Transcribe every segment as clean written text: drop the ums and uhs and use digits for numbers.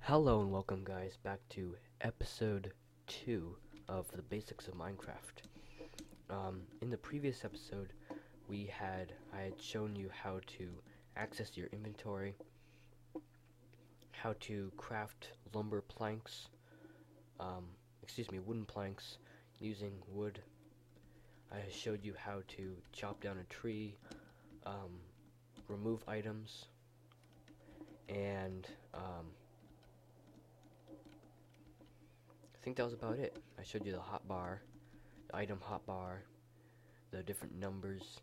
Hello and welcome guys back to episode 2 of the basics of Minecraft. In the previous episode I had shown you how to access your inventory, how to craft lumber planks, wooden planks using wood. I showed you how to chop down a tree, remove items, and I think that was about it. I showed you the hotbar, the item hotbar, the different numbers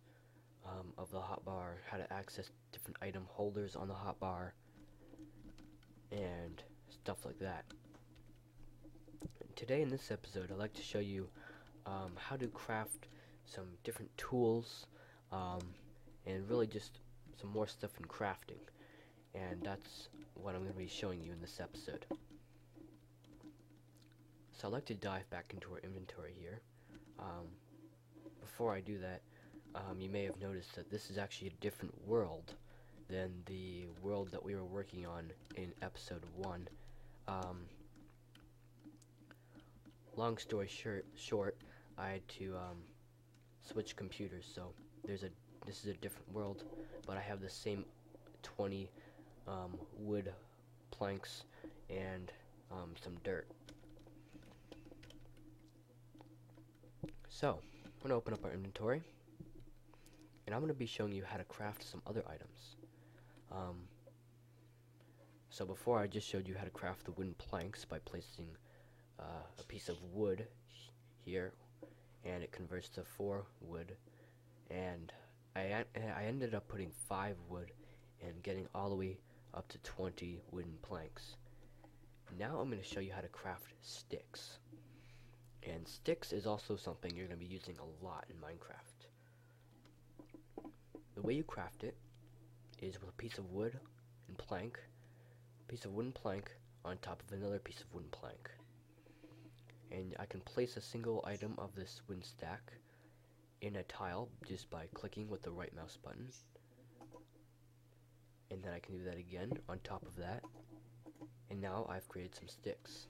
of the hotbar, how to access different item holders on the hotbar, and stuff like that. Today in this episode, I'd like to show you how to craft some different tools, and really just some more stuff in crafting. And that's what I'm going to be showing you in this episode. So I'd like to dive back into our inventory here. Before I do that, you may have noticed that this is actually a different world than the world that we were working on in episode 1. Long story short, I had to switch computers, so this is a different world, but I have the same 20 wood planks and some dirt. So, I'm going to open up our inventory, and I'm going to be showing you how to craft some other items. So before I just showed you how to craft the wooden planks by placing a piece of wood here, and it converts to 4 wood, and I ended up putting 5 wood and getting all the way up to 20 wooden planks. Now I'm going to show you how to craft sticks. And sticks is also something you're going to be using a lot in Minecraft. The way you craft it is with a piece of wood and plank, piece of wooden plank on top of another piece of wooden plank. And I can place a single item of this wooden stack in a tile just by clicking with the right mouse button. And then I can do that again on top of that. And now I've created some sticks.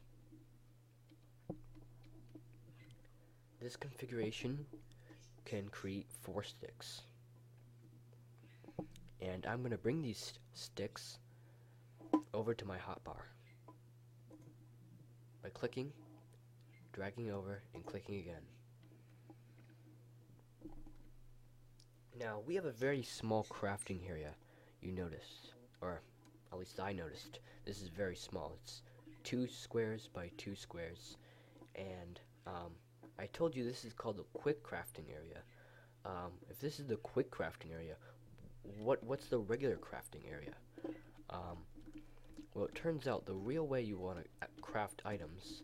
This configuration can create 4 sticks. And I'm going to bring these sticks over to my hotbar by clicking, dragging over, and clicking again. Now, we have a very small crafting area, you noticed, or at least I noticed. This is very small. It's 2 squares by 2 squares, and I told you this is called the quick crafting area. If this is the quick crafting area, what's the regular crafting area? Well, it turns out the real way you want to craft items,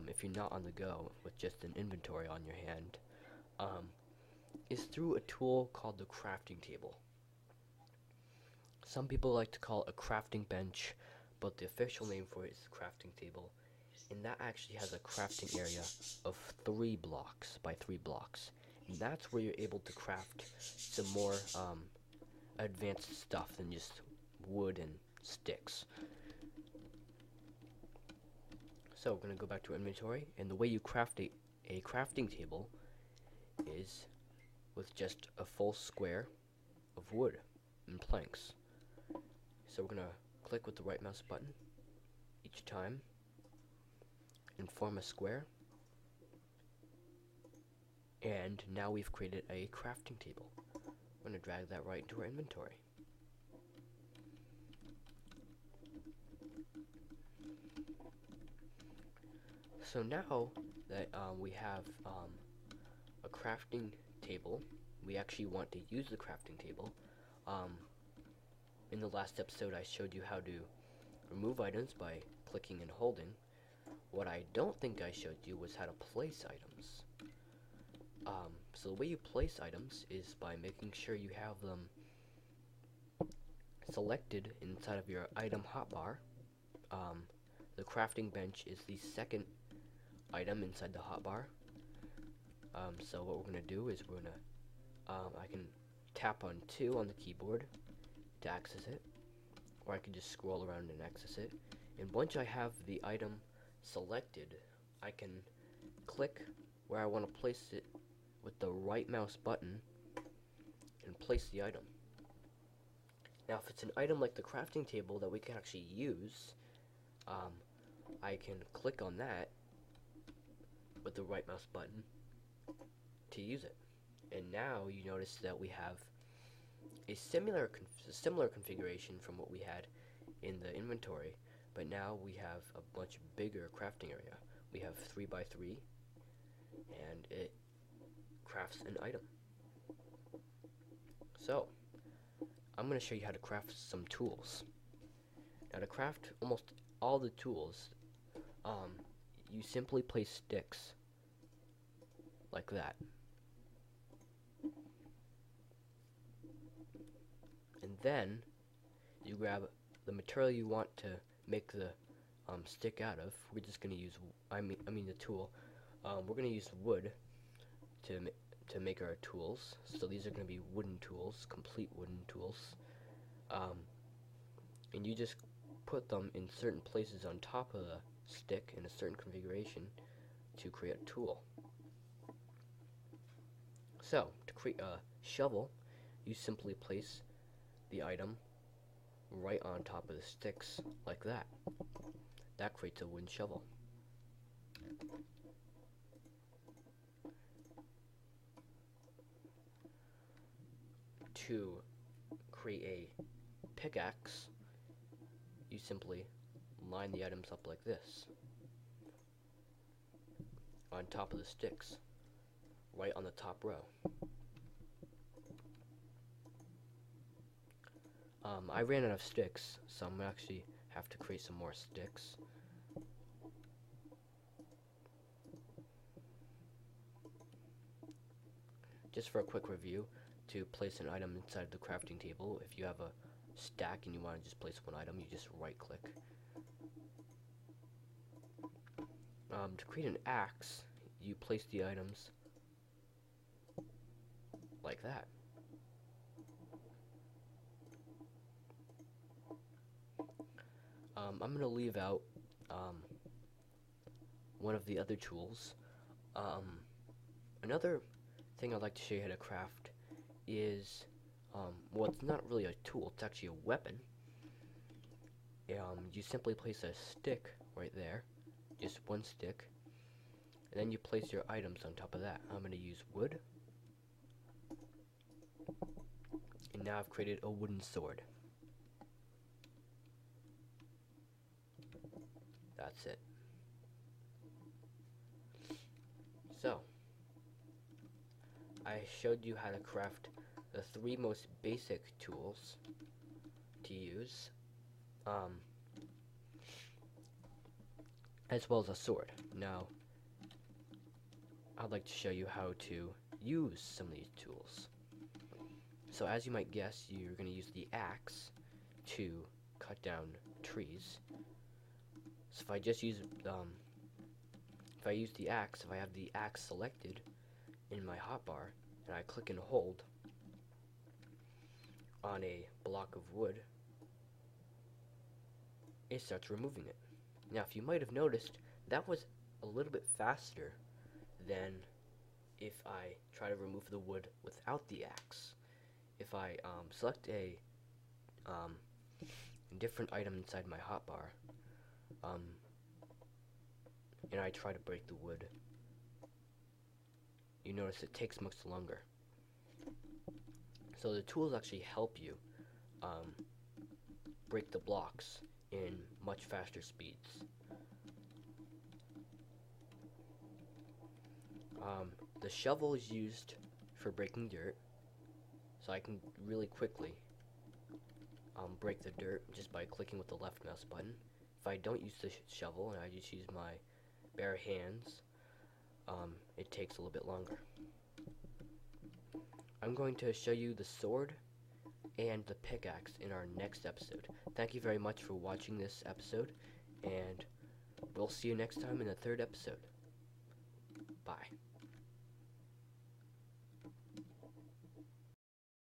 if you're not on the go with just an inventory on your hand, is through a tool called the crafting table. Some people like to call it a crafting bench, but the official name for it is the crafting table. And that actually has a crafting area of 3 blocks by 3 blocks. And that's where you're able to craft some more advanced stuff than just wood and sticks. So we're going to go back to our inventory, and the way you craft a crafting table is with just a full square of wood and planks. So we're going to click with the right mouse button each time and form a square, and now we've created a crafting table. I'm going to drag that right into our inventory. So now that we have a crafting table, we actually want to use the crafting table. In the last episode I showed you how to remove items by clicking and holding. What I don't think I showed you was how to place items. So the way you place items is by making sure you have them selected inside of your item hotbar. The crafting bench is the second item inside the hotbar. So what we're going to do is I can tap on 2 on the keyboard to access it, or I can just scroll around and access it. And once I have the item selected, I can click where I want to place it with the right mouse button and place the item. Now if it's an item like the crafting table that we can actually use, I can click on that with the right mouse button to use it. And now you notice that we have a similar configuration from what we had in the inventory, but now we have a much bigger crafting area. We have 3x3, and it crafts an item. So I'm going to show you how to craft some tools. Now to craft almost all the tools, you simply place sticks like that. And then you grab the material you want to make the stick out of. We're just going to use, I mean the tool. We're going to use wood to make our tools. So these are going to be wooden tools, complete wooden tools. And you just put them in certain places on top of the stick in a certain configuration to create a tool. So to create a shovel, you simply place the item right on top of the sticks like that. That creates a wooden shovel. To create a pickaxe, you simply line the items up like this on top of the sticks, right on the top row. I ran out of sticks, so I'm gonna actually have to create some more sticks. Just for a quick review, to place an item inside the crafting table, if you have a stack and you want to just place one item, you just right click. To create an axe, you place the items like that. I'm going to leave out one of the other tools. Another thing I'd like to show you how to craft is, well, it's not really a tool, it's actually a weapon. You simply place a stick right there, just one stick, and then you place your items on top of that. I'm going to use wood, and now I've created a wooden sword. That's it. So, I showed you how to craft the 3 most basic tools to use, as well as a sword. Now, I'd like to show you how to use some of these tools. So as you might guess, you're going to use the axe to cut down trees. So if I just use, if I use the axe, if I have the axe selected in my hotbar, and I click and hold on a block of wood, it starts removing it. Now, if you might have noticed, that was a little bit faster than if I try to remove the wood without the axe. If I select a different item inside my hotbar, and I try to break the wood, you notice it takes much longer. So the tools actually help you break the blocks in much faster speeds. The shovel is used for breaking dirt, so I can really quickly break the dirt just by clicking with the left mouse button. If I don't use the shovel and I just use my bare hands, it takes a little bit longer. I'm going to show you the sword and the pickaxe in our next episode. Thank you very much for watching this episode, and we'll see you next time in the 3rd episode. Bye.